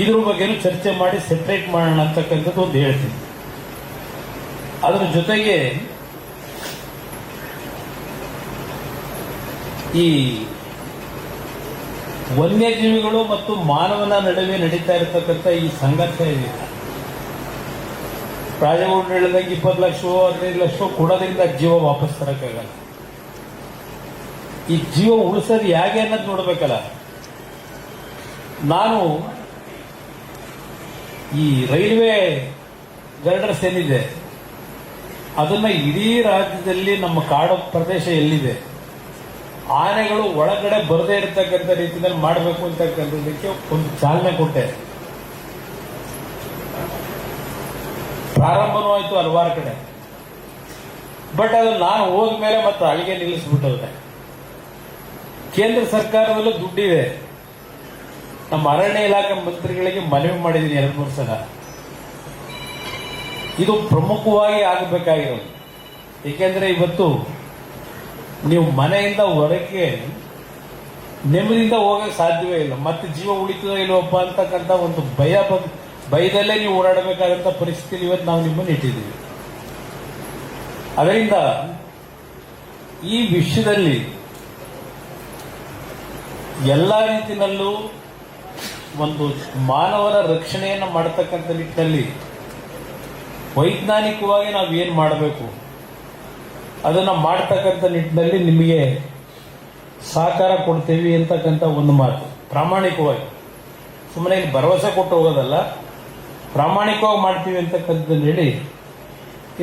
ಇದ್ರ ಬಗ್ಗೆನೂ ಚರ್ಚೆ ಮಾಡಿ ಸೆಪರೇಟ್ ಮಾಡೋಣ ಅಂತಕ್ಕಂಥದ್ದು ಒಂದು ಹೇಳ್ತೀನಿ. ಅದರ ಜೊತೆಗೆ ಈ ವನ್ಯಜೀವಿಗಳು ಮತ್ತು ಮಾನವನ ನಡುವೆ ನಡೀತಾ ಇರತಕ್ಕಂಥ ಈ ಸಂಘರ್ಷ ಇದೆ. ರಾಜಗೌಡರು ಹೇಳಿದಂಗೆ 20 ಲಕ್ಷವೋ 15 ಲಕ್ಷವೋ ಕೊಡೋದ್ರಿಂದ ಜೀವ ವಾಪಸ್ ತರಕ್ಕಾಗಲ್ಲ. ಈ ಜೀವ ಉಳಿಸೋದು ಹೇಗೆ ಅನ್ನೋದು ನೋಡ್ಬೇಕಲ್ಲ. ನಾನು ಈ ರೈಲ್ವೆ ಗರ್ಡರ್ಸ್ ಏನಿದೆ ಅದನ್ನ ಇಡೀ ರಾಜ್ಯದಲ್ಲಿ ನಮ್ಮ ಕಾಡು ಪ್ರದೇಶ ಎಲ್ಲಿದೆ ಆನೆಗಳು ಒಳಗಡೆ ಬರದೇ ಇರತಕ್ಕಂಥ ರೀತಿಯಲ್ಲಿ ಮಾಡಬೇಕು ಅಂತಕ್ಕಂಥದ್ದಕ್ಕೆ ಒಂದು ಚಾಲನೆ ಕೊಟ್ಟೆ. ಪ್ರಾರಂಭನೂ ಆಯ್ತು ಹಲವಾರು ಕಡೆ. ಬಟ್ ಅದು ನಾನು ಹೋದ್ಮೇಲೆ ಮತ್ತೆ ಅಲ್ಲಿಗೆ ನಿಲ್ಲಿಸ್ಬಿಟ್ಟವ್ರೆ. ಕೇಂದ್ರ ಸರ್ಕಾರದಲ್ಲೂ ದುಡ್ಡಿದೆ. ನಮ್ಮ ಅರಣ್ಯ ಇಲಾಖೆ ಮಂತ್ರಿಗಳಿಗೆ ಮನವಿ ಮಾಡಿದ್ದೀನಿ 2-3 ಸಲ. ಇದು ಪ್ರಮುಖವಾಗಿ ಆಗಬೇಕಾಗಿರೋದು. ಏಕೆಂದ್ರೆ ಇವತ್ತು ನೀವು ಮನೆಯಿಂದ ಹೊರಗೆ ನೆಮ್ಮದಿಯಿಂದ ಹೋಗಕ್ಕೆ ಸಾಧ್ಯವೇ ಇಲ್ಲ. ಮತ್ತೆ ಜೀವ ಉಳಿತದೋ ಇಲ್ವಪ್ಪ ಅಂತಕ್ಕಂಥ ಒಂದು ಭಯದಲ್ಲೇ ನೀವು ಓಡಾಡಬೇಕಾದಂಥ ಪರಿಸ್ಥಿತಿಯಲ್ಲಿ ಇವತ್ತು ನಾವು ನಿಮ್ಮನ್ನು ಇಟ್ಟಿದ್ದೀವಿ. ಅದರಿಂದ ಈ ವಿಷಯದಲ್ಲಿ ಎಲ್ಲ ರೀತಿಯಲ್ಲೂ ಒಂದು ಮಾನವರ ರಕ್ಷಣೆಯನ್ನು ಮಾಡತಕ್ಕಂಥ ನಿಟ್ಟಿನಲ್ಲಿ ವೈಜ್ಞಾನಿಕವಾಗಿ ನಾವು ಏನು ಮಾಡಬೇಕು ಅದನ್ನು ಮಾಡ್ತಕ್ಕಂಥ ನಿಟ್ಟಿನಲ್ಲಿ ನಿಮಗೆ ಸಹಕಾರ ಕೊಡ್ತೇವೆ ಅಂತಕ್ಕಂಥ ಒಂದು ಮಾತು ಪ್ರಾಮಾಣಿಕವಾಗಿ, ಸುಮ್ಮನೆ ಇಲ್ಲಿ ಭರವಸೆ ಕೊಟ್ಟು ಹೋಗೋದಲ್ಲ, ಪ್ರಾಮಾಣಿಕವಾಗಿ ಮಾಡ್ತೀವಿ ಅಂತಕ್ಕಂಥದ್ದನ್ನು ಹೇಳಿ.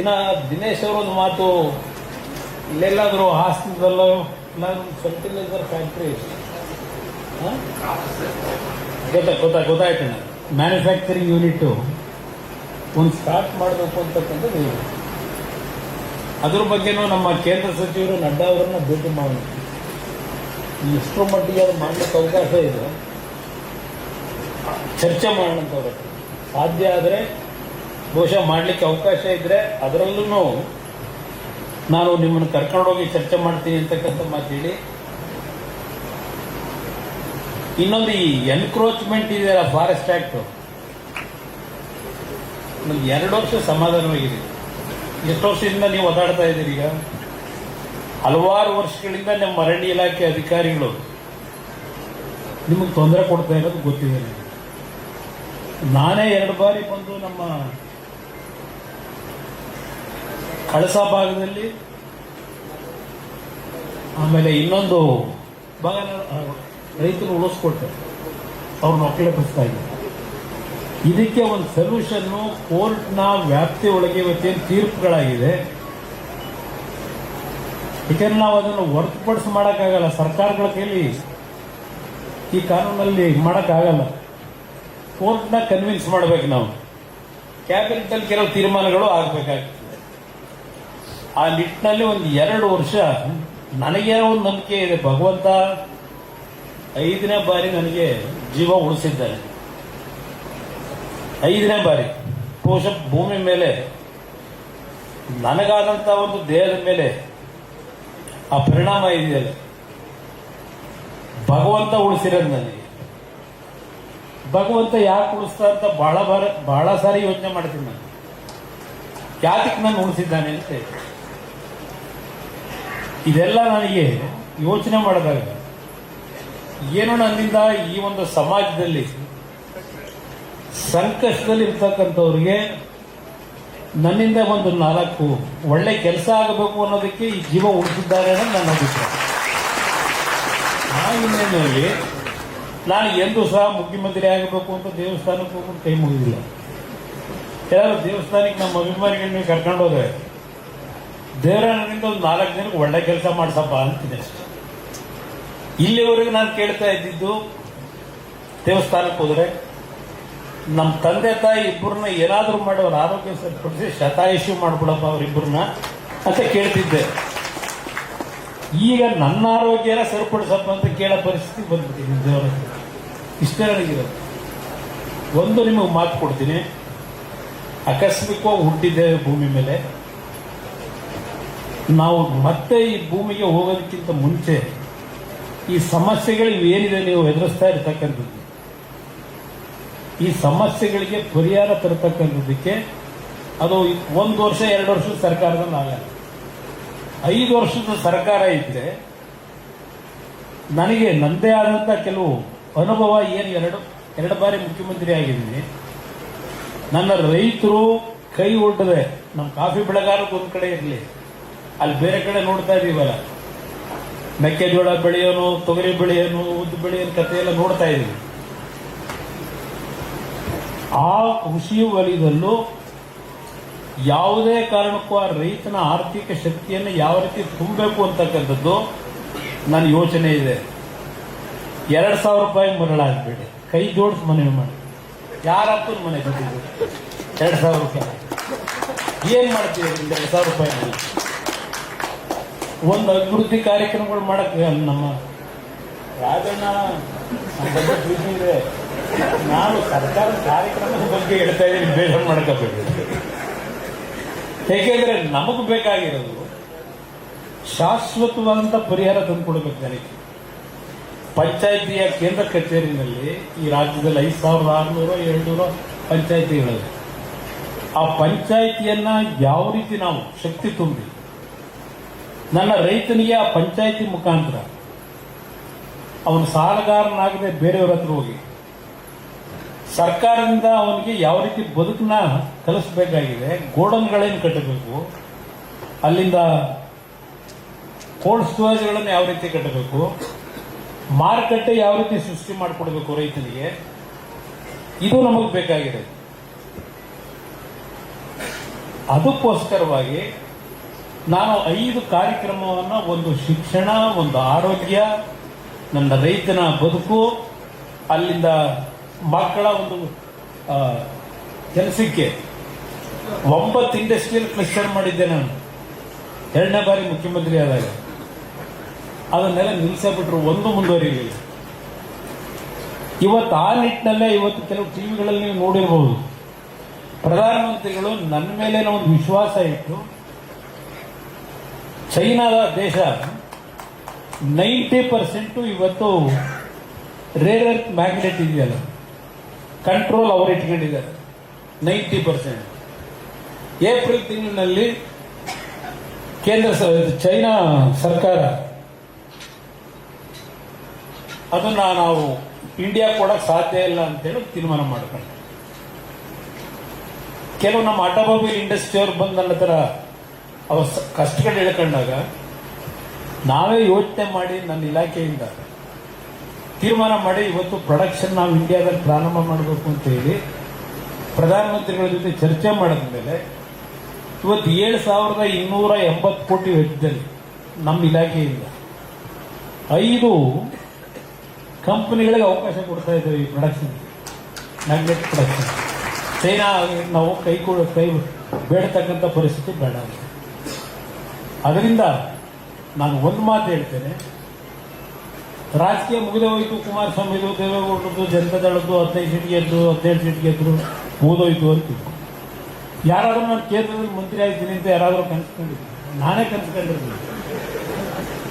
ಇನ್ನು ದಿನೇಶ್ ಅವರೊಂದು ಮಾತು, ಇಲ್ಲೆಲ್ಲಾದರೂ ಹಾಸನದಲ್ಲೋ ಎಲ್ಲಾದ್ರೂ ಫರ್ಟಿಲೈಸರ್ ಫ್ಯಾಕ್ಟ್ರಿ ಗೊತ್ತಾಯ್ತು. ಮ್ಯಾನುಫ್ಯಾಕ್ಚರಿಂಗ್ ಯೂನಿಟ್ ಒಂದು ಸ್ಟಾರ್ಟ್ ಮಾಡಬೇಕು ಅಂತಕ್ಕಂಥದ್ದು. ಅದ್ರ ಬಗ್ಗೆನೂ ನಮ್ಮ ಕೇಂದ್ರ ಸಚಿವರು ನಡ್ಡಾ ಅವರನ್ನ ಭೇಟಿ ಮಾಡೋಣ. ಎಷ್ಟರ ಮಟ್ಟಿಗೆ ಅದು ಮಾಡಲಿಕ್ಕೆ ಅವಕಾಶ ಇದೆ ಚರ್ಚೆ ಮಾಡೋಣ ಅಂತ ಅವ್ರ ಸಾಧ್ಯ ಆದರೆ ಬಹುಶಃ ಮಾಡಲಿಕ್ಕೆ ಅವಕಾಶ ಇದ್ರೆ ಅದರಲ್ಲೂ ನಾನು ನಿಮ್ಮನ್ನು ಕರ್ಕೊಂಡೋಗಿ ಚರ್ಚೆ ಮಾಡ್ತೀನಿ ಅಂತಕ್ಕಂಥ ಮಾತು ಹೇಳಿ. ಇನ್ನೊಂದು ಈ ಎನ್ಕ್ರೋಚ್ಮೆಂಟ್ ಇದೆಯಲ್ಲ ಫಾರೆಸ್ಟ್ ಆಕ್ಟ್, ಒಂದು 2 ವರ್ಷ ಸಮಾಧಾನವಾಗಿದೆ. ಎಷ್ಟು ವರ್ಷದಿಂದ ನೀವು ಓದಾಡ್ತಾ ಇದ್ದೀರಿ? ಈಗ ಹಲವಾರು ವರ್ಷಗಳಿಂದ ನಮ್ಮ ಅರಣ್ಯ ಇಲಾಖೆ ಅಧಿಕಾರಿಗಳು ನಿಮಗೆ ತೊಂದರೆ ಕೊಡ್ತಾ ಇರೋದು ಗೊತ್ತಿದೆ. ನಾನೇ 2 ಬಾರಿ ಬಂದು ನಮ್ಮ ಕಳಸ ಭಾಗದಲ್ಲಿ, ಆಮೇಲೆ ಇನ್ನೊಂದು ಭಾಗ ರೈತರು ಉಳಿಸ್ಕೊಟ್ಟೆ, ಅವ್ರನ್ನ ಒಕ್ಕಲೆಬ್ಬಿಸ್ತಾ ಇದ್ದಾರೆ. ಇದಕ್ಕೆ ಒಂದು ಸೊಲ್ಯೂಷನ್ನು ಕೋರ್ಟ್ನ ವ್ಯಾಪ್ತಿ ಒಳಗೆ ಇವತ್ತೇನು ತೀರ್ಪುಗಳಾಗಿದೆ. ಯಾಕೆಂದ್ರೆ ನಾವು ಅದನ್ನು ಹೊರತುಪಡಿಸಿ ಮಾಡೋಕ್ಕಾಗಲ್ಲ. ಸರ್ಕಾರಗಳ ಕೈಲಿ ಈ ಕಾನೂನಲ್ಲಿ ಮಾಡೋಕ್ಕಾಗಲ್ಲ. ಕೋರ್ಟ್ನ ಕನ್ವಿನ್ಸ್ ಮಾಡಬೇಕು ನಾವು. ಕ್ಯಾಬಿನೆಟಲ್ಲಿ ಕೆಲವು ತೀರ್ಮಾನಗಳು ಆಗಬೇಕಾಗ್ತದೆ. ಆ ನಿಟ್ಟಿನಲ್ಲಿ ಒಂದು 2 ವರ್ಷ ನನಗೆ ಒಂದು ನಂಬಿಕೆ ಇದೆ. ಭಗವಂತ 5ನೇ ಬಾರಿ ನನಗೆ ಜೀವ ಉಳಿಸಿದ್ದಾನೆ. 5ನೇ ಬಾರಿ ಬಹುಶಃ ಭೂಮಿ ಮೇಲೆ ನನಗಾದಂಥ ಒಂದು ದೇಹದ ಮೇಲೆ ಆ ಪರಿಣಾಮ ಇದೆಯಲ್ಲ, ಭಗವಂತ ಉಳಿಸಿರೋದು ನನಗೆ. ಭಗವಂತ ಯಾಕೆ ಉಳಿಸ್ತಾ ಅಂತ ಬಹಳ ಸಾರಿ ಯೋಚನೆ ಮಾಡ್ತೀನಿ ನಾನು. ಯಾತಕ್ಕೆ ನಾನು ಉಳಿಸಿದ್ದಾನೆ ಅಂತ ಇದೆಲ್ಲ ನನಗೆ ಯೋಚನೆ ಮಾಡಿದಾಗ ಏನೋ ನನ್ನಿಂದ ಈ ಒಂದು ಸಮಾಜದಲ್ಲಿ ಸಂಕಷ್ಟದಲ್ಲಿ ಇರ್ತಕ್ಕಂಥವ್ರಿಗೆ ನನ್ನಿಂದ ಒಂದು 4 ಒಳ್ಳೆ ಕೆಲಸ ಆಗಬೇಕು ಅನ್ನೋದಕ್ಕೆ ಈ ಜೀವ ಉಳಿಸಿದ್ದಾರೆ ಅನ್ನೋದು ನನ್ನ ಅಭಿಪ್ರಾಯ. ಆ ಹಿನ್ನೆಲೆಯಲ್ಲಿ ನಾನು ಎಂದೂ ಸಹ ಮುಖ್ಯಮಂತ್ರಿ ಆಗಬೇಕು ಅಂತ ದೇವಸ್ಥಾನಕ್ಕೆ ಹೋಗ್ಬಿಟ್ಟು ಕೈ ಮುಗಿದಿಲ್ಲ. ಯಾರು ದೇವಸ್ಥಾನಕ್ಕೆ ನಮ್ಮ ಅಭಿಮಾನಿಗಳನ್ನ ಕರ್ಕೊಂಡು ಹೋದ್ರೆ ದೇವರ ನನ್ನಿಂದ ಒಂದು 4 ಜನಕ್ಕೆ ಒಳ್ಳೆ ಕೆಲಸ ಮಾಡಿಸಪ್ಪ ಅಂತಿದೆ. ಇಲ್ಲಿವರೆಗೂ ನಾನು ಕೇಳ್ತಾ ಇದ್ದಿದ್ದು, ದೇವಸ್ಥಾನಕ್ಕೆ ಹೋದ್ರೆ ನಮ್ಮ ತಂದೆ ತಾಯಿ ಇಬ್ಬರನ್ನ ಏನಾದರೂ ಮಾಡಿ ಅವ್ರ ಆರೋಗ್ಯ ಸರಿಪಡಿಸಿ ಶತಾಯುಷ್ಯ ಮಾಡ್ಬಿಡಪ್ಪ ಅವರಿಬ್ಬರನ್ನ ಅಂತ ಕೇಳ್ತಿದ್ದೆ. ಈಗ ನನ್ನ ಆರೋಗ್ಯನ ಸರಿಪಡಿಸಪ್ಪ ಅಂತ ಕೇಳೋ ಪರಿಸ್ಥಿತಿ ಬಂದ್ಬಿಟ್ಟಿದೆ ದೇವರ. ಇಷ್ಟೇ ನನಗಿರೋದು. ಒಂದು ನಿಮಗೆ ಮಾತು ಕೊಡ್ತೀನಿ, ಆಕಸ್ಮಿಕವಾಗಿ ಹುಟ್ಟಿದ್ದೇವೆ ಭೂಮಿ ಮೇಲೆ. ನಾವು ಮತ್ತೆ ಈ ಭೂಮಿಗೆ ಹೋಗೋದಕ್ಕಿಂತ ಮುಂಚೆ ಈ ಸಮಸ್ಯೆಗಳು ಏನಿದೆ ನೀವು ಎದುರಿಸ್ತಾ ಇರ್ತಕ್ಕಂಥದ್ದು, ಈ ಸಮಸ್ಯೆಗಳಿಗೆ ಪರಿಹಾರ ತರತಕ್ಕಂಥದ್ದಕ್ಕೆ ಅದು 1 ವರ್ಷ 2 ವರ್ಷದ ಸರ್ಕಾರದಲ್ಲಿ ಆಗಲ್ಲ. 5 ವರ್ಷದ ಸರ್ಕಾರ ಇದ್ರೆ ನನಗೆ ನನ್ನದೇ ಆದಂಥ ಕೆಲವು ಅನುಭವ ಏನು. 2 ಬಾರಿ ಮುಖ್ಯಮಂತ್ರಿ ಆಗಿದ್ದೀನಿ. ನನ್ನ ರೈತರು ಕೈ ಒಡ್ಡದೆ ನಮ್ಮ ಕಾಫಿ ಬೆಳೆಗಾರಕ್ಕೆ ಒಂದು ಕಡೆ ಇರಲಿ, ಅಲ್ಲಿ ಬೇರೆ ಕಡೆ ನೋಡ್ತಾ ಇದೀವಲ್ಲ, ಮೆಕ್ಕೆಜೋಳ ಬೆಳೆಯೋನು, ತೊಗರಿ ಬೆಳೆಯೋನು, ಉದ್ದು ಬೆಳೆಯೋನು ಕಥೆಯೆಲ್ಲ ನೋಡ್ತಾ ಇದೀವಿ. ಆ ಕೃಷಿ ವಲಯದಲ್ಲೂ ಯಾವುದೇ ಕಾರಣಕ್ಕೂ ಆ ರೈತನ ಆರ್ಥಿಕ ಶಕ್ತಿಯನ್ನು ಯಾವ ರೀತಿ ತುಂಬಬೇಕು ಅಂತಕ್ಕಂಥದ್ದು ನನ್ನ ಯೋಚನೆ ಇದೆ. 2,000 ರೂಪಾಯಿ ಮರಳಾಗಬೇಡಿ, ಕೈ ಜೋಡಿಸಿ ಮನೆ ಮಾಡಿ. ಯಾರಪ್ಪನ ಮನೆ ಬಿಟ್ಟಿದ್ದು 2,000 ರೂಪಾಯಿ ಏನ್ ಮಾಡ್ತೀವಿ? 2,000 ರೂಪಾಯಿ ಒಂದು ಅಭಿವೃದ್ಧಿ ಕಾರ್ಯಕ್ರಮಗಳು ಮಾಡಕ್ಕೆ ನಮ್ಮ ರಾಜಣ್ಣ ಇದೆ. ನಾನು ಸರ್ಕಾರದ ಕಾರ್ಯಕ್ರಮದ ಬಗ್ಗೆ ಹೇಳ್ತಾ ಇದ್ದೀನಿ, ಬೇಜಾರು ಮಾಡ್ಕೋಬೇಕು. ಹೇಗೆಂದ್ರೆ ನಮಗೂ ಬೇಕಾಗಿರೋದು ಶಾಶ್ವತವಾದಂಥ ಪರಿಹಾರ ತಂದುಕೊಡ್ಬೇಕು ನನಗೆ. ಪಂಚಾಯಿತಿಯ ಕೇಂದ್ರ ಕಚೇರಿನಲ್ಲಿ ಈ ರಾಜ್ಯದಲ್ಲಿ 5,600-700 ಪಂಚಾಯಿತಿಗಳಿವೆ. ಆ ಪಂಚಾಯಿತಿಯನ್ನ ಯಾವ ರೀತಿ ನಾವು ಶಕ್ತಿ ತುಂಬಿ ನನ್ನ ರೈತನಿಗೆ ಆ ಪಂಚಾಯಿತಿ ಮುಖಾಂತರ ಅವನು ಸಾಲಗಾರನಾಗದೆ ಬೇರೆಯವ್ರ ಹತ್ರ ಹೋಗಿ ಸರ್ಕಾರದಿಂದ ಅವನಿಗೆ ಯಾವ ರೀತಿ ಬದುಕನ್ನ ಕಲಿಸಬೇಕಾಗಿದೆ, ಗೋಡನ್ಗಳೇನು ಕಟ್ಟಬೇಕು, ಅಲ್ಲಿಂದ ಕೋಲ್ಡ್ ಸ್ಟೋರೇಜ್ಗಳನ್ನು ಯಾವ ರೀತಿ ಕಟ್ಟಬೇಕು, ಮಾರುಕಟ್ಟೆ ಯಾವ ರೀತಿ ಸೃಷ್ಟಿ ಮಾಡಿಕೊಡ್ಬೇಕು ರೈತನಿಗೆ, ಇದು ನಮಗೆ ಬೇಕಾಗಿದೆ. ಅದಕ್ಕೋಸ್ಕರವಾಗಿ ನಾನು 5 ಕಾರ್ಯಕ್ರಮವನ್ನು, ಒಂದು ಶಿಕ್ಷಣ, ಒಂದು ಆರೋಗ್ಯ, ನನ್ನ ರೈತನ ಬದುಕು, ಅಲ್ಲಿಂದ ಮಕ್ಕಳ ಒಂದು ಕೆಲಸಕ್ಕೆ 9 ಇಂಡಸ್ಟ್ರಿಯಲ್ ಕ್ಲಸ್ಟರ್ ಮಾಡಿದ್ದೆ ನಾನು 2ನೇ ಬಾರಿ ಮುಖ್ಯಮಂತ್ರಿ ಆದಾಗ. ಅದನ್ನೆಲ್ಲ ನಿಲ್ಲಿಸಬಿಟ್ರು, ಒಂದು ಮುಂದುವರಿಲಿಲ್ಲ. ಇವತ್ತು ಆ ನಿಟ್ಟಿನಲ್ಲೇ ಇವತ್ತು ಕೆಲವು ಟಿವಿಗಳಲ್ಲಿ ನೀವು ನೋಡಿರಬಹುದು, ಪ್ರಧಾನಮಂತ್ರಿಗಳು ನನ್ನ ಮೇಲೆ ಒಂದು ವಿಶ್ವಾಸ ಇಟ್ಟು ಚೈನಾದ ದೇಶ 90% ಇವತ್ತು ರೇರ್ ಅರ್ತ್ ಮ್ಯಾಗ್ನೆಟ್ ಇದೆಯಲ್ಲ, ಕಂಟ್ರೋಲ್ ಅವರು ಇಟ್ಕೊಂಡಿದ್ದಾರೆ 90%. ಏಪ್ರಿಲ್ ತಿಂಗಳಿನಲ್ಲಿ ಚೈನಾ ಸರ್ಕಾರ ಅದನ್ನ ನಾವು ಇಂಡಿಯಾ ಕೊಡಕ್ಕೆ ಸಾಧ್ಯ ಇಲ್ಲ ಅಂತೇಳಿ ತೀರ್ಮಾನ ಮಾಡ್ಕೊಂಡು, ಕೆಲವು ನಮ್ಮ ಆಟೋಮೊಬೈಲ್ ಇಂಡಸ್ಟ್ರಿ ಅವ್ರು ಬಂದು ನನ್ನ ಹತ್ರ ಅವ್ರ ಕಷ್ಟಗಳು ಹೇಳ್ಕೊಂಡಾಗ ನಾವೇ ಯೋಚನೆ ಮಾಡಿ ನನ್ನ ಇಲಾಖೆಯಿಂದ ತೀರ್ಮಾನ ಮಾಡಿ ಇವತ್ತು ಪ್ರೊಡಕ್ಷನ್ ನಾವು ಇಂಡಿಯಾದಲ್ಲಿ ಪ್ರಾರಂಭ ಮಾಡಬೇಕು ಅಂತ ಹೇಳಿ ಪ್ರಧಾನಮಂತ್ರಿಗಳ ಜೊತೆ ಚರ್ಚೆ ಮಾಡಿದ ಮೇಲೆ ಇವತ್ತು 7,280 ಕೋಟಿ ವೆಚ್ಚದಲ್ಲಿ ನಮ್ಮ ಇಲಾಖೆಯಿಂದ 5 ಕಂಪನಿಗಳಿಗೆ ಅವಕಾಶ ಕೊಡ್ತಾ ಇದ್ದೇವೆ ಈ ಪ್ರೊಡಕ್ಷನ್, ಮ್ಯಾಗ್ನೆಟ್ ಪ್ರೊಡಕ್ಷನ್. ಚೈನಾ ನಾವು ಕೈ ಬೇಡತಕ್ಕಂಥ ಪರಿಸ್ಥಿತಿ ಬೇಡ. ಅದರಿಂದ ನಾನು ಒಂದು ಮಾತು ಹೇಳ್ತೇನೆ, ರಾಜಕೀಯ ಮುಗಿದೇ ಹೋಯಿತು, ಕುಮಾರಸ್ವಾಮಿದು, ದೇವೇಗೌಡರದ್ದು, ಜನತಾದಳದ್ದು 15 ಸೀಟ್ ಗೆದ್ದು 17 ಸೀಟ್ ಗೆದ್ರು, ಮುಗಿದೋಯ್ತು ಅಂತಿದ್ರು. ಯಾರಾದರೂ ನಾನು ಕೇಂದ್ರದಲ್ಲಿ ಮಂತ್ರಿ ಆಗ್ತೀನಿ ಅಂತ ಯಾರಾದರೂ ಕನ್ಸ್ಕೊಂಡಿದ್ದೀನಿ, ನಾನೇ ಕನ್ಸ್ಕೊಂಡಿರ್ತೀನಿ.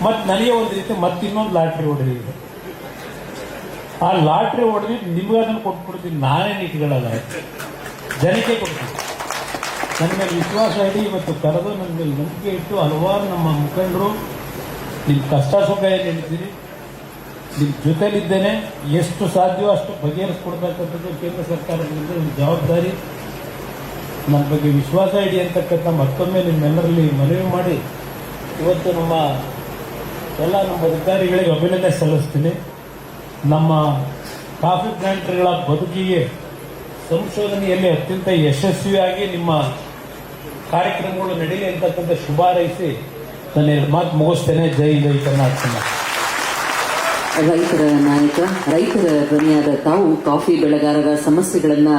ಮತ್ತು ನನಗೆ ಒಂದು ರೀತಿ ಮತ್ತಿನ್ನೊಂದು ಲಾಟ್ರಿ ಹೊಡೆದಿದೆ. ಆ ಲಾಟ್ರಿ ಹೊಡೆದು ನಿಮ್ಗೆ ಅದನ್ನು ಕೊಟ್ಬಿಡ್ತೀನಿ, ನಾನೇನು ಇಟ್ಕೊಳ್ಳಲ್ಲ, ಜನಕ್ಕೆ ಕೊಡ್ತೀನಿ. ನನ್ನ ಮೇಲೆ ವಿಶ್ವಾಸ ಇಡಿ ಇವತ್ತು ಕರೆದು ನನ್ನ ಮೇಲೆ ನಂಬಿಕೆ ಇಟ್ಟು ಹಲವಾರು ನಮ್ಮ ಮುಖಂಡರು ನಿಮ್ಮ ಕಷ್ಟ ಸುಖ ಏನು ಹೇಳ್ತೀರಿ, ನಿಮ್ಮ ಜೊತೆಲಿದ್ದೇನೆ, ಎಷ್ಟು ಸಾಧ್ಯವೋ ಅಷ್ಟು ಬಗೆಹರಿಸ್ಕೊಡ್ತಕ್ಕಂಥದ್ದು ಕೇಂದ್ರ ಸರ್ಕಾರದಿಂದ ಒಂದು ಜವಾಬ್ದಾರಿ. ನನ್ನ ಬಗ್ಗೆ ವಿಶ್ವಾಸ ಇಡಿ ಅಂತಕ್ಕಂಥ ಮತ್ತೊಮ್ಮೆ ನಿಮ್ಮೆಲ್ಲರಲ್ಲಿ ಮನವಿ ಮಾಡಿ ಇವತ್ತು ನಮ್ಮ ಅಧಿಕಾರಿಗಳಿಗೆ ಅಭಿನಂದನೆ ಸಲ್ಲಿಸ್ತೀನಿ. ನಮ್ಮ ಕಾಫಿ ಪ್ಲಾಂಟ್ಗಳ ಬದುಕಿಗೆ ಸಂಶೋಧನೆಯಲ್ಲಿ ಅತ್ಯಂತ ಯಶಸ್ವಿಯಾಗಿ ನಿಮ್ಮ ಕಾರ್ಯಕ್ರಮಗಳು ನಡೀಲಿ ಅಂತಕ್ಕಂಥ ಶುಭ ಹಾರೈಸಿ ನನ್ನ ಮಾತು ಮುಗಿಸ್ತೇನೆ. ಜೈ ಕರ್ನಾಟಕ. ರೈತರ ನಾಯಕ, ರೈತರ ಧ್ವನಿಯಾದ ತಾವು ಕಾಫಿ ಬೆಳೆಗಾರರ ಸಮಸ್ಯೆಗಳನ್ನ